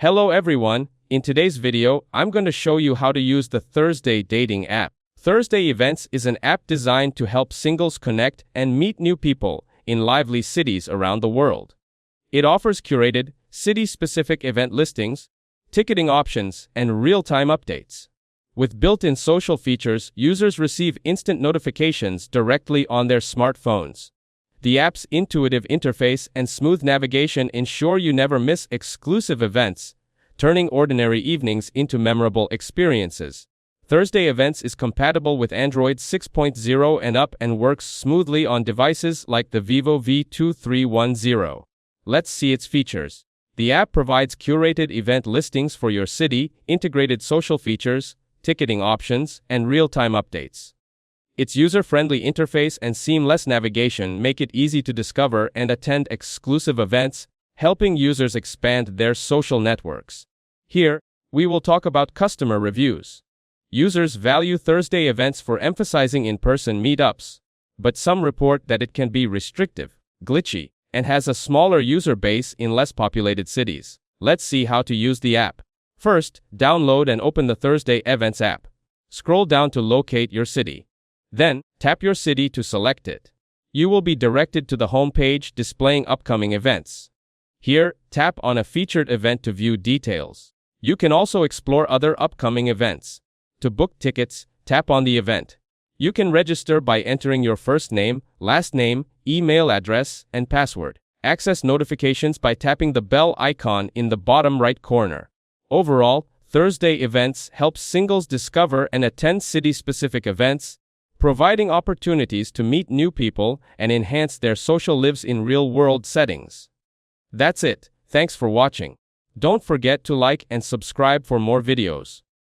Hello everyone, in today's video, I'm going to show you how to use the Thursday dating app. Thursday Events is an app designed to help singles connect and meet new people in lively cities around the world. It offers curated, city-specific event listings, ticketing options, and real-time updates. With built-in social features, users receive instant notifications directly on their smartphones. The app's intuitive interface and smooth navigation ensure you never miss exclusive events, turning ordinary evenings into memorable experiences. Thursday Events is compatible with Android 6.0 and up and works smoothly on devices like the Vivo V2310. Let's see its features. The app provides curated event listings for your city, integrated social features, ticketing options, and real-time updates. Its user-friendly interface and seamless navigation make it easy to discover and attend exclusive events, helping users expand their social networks. Here, we will talk about customer reviews. Users value Thursday Events for emphasizing in-person meetups, but some report that it can be restrictive, glitchy, and has a smaller user base in less populated cities. Let's see how to use the app. First, download and open the Thursday Events app. Scroll down to locate your city. Then, tap your city to select it. You will be directed to the home page displaying upcoming events. Here, tap on a featured event to view details. You can also explore other upcoming events. To book tickets, tap on the event. You can register by entering your first name, last name, email address, and password. Access notifications by tapping the bell icon in the bottom right corner. Overall, Thursday Events helps singles discover and attend city-specific events, providing opportunities to meet new people and enhance their social lives in real-world settings. That's it. Thanks for watching. Don't forget to like and subscribe for more videos.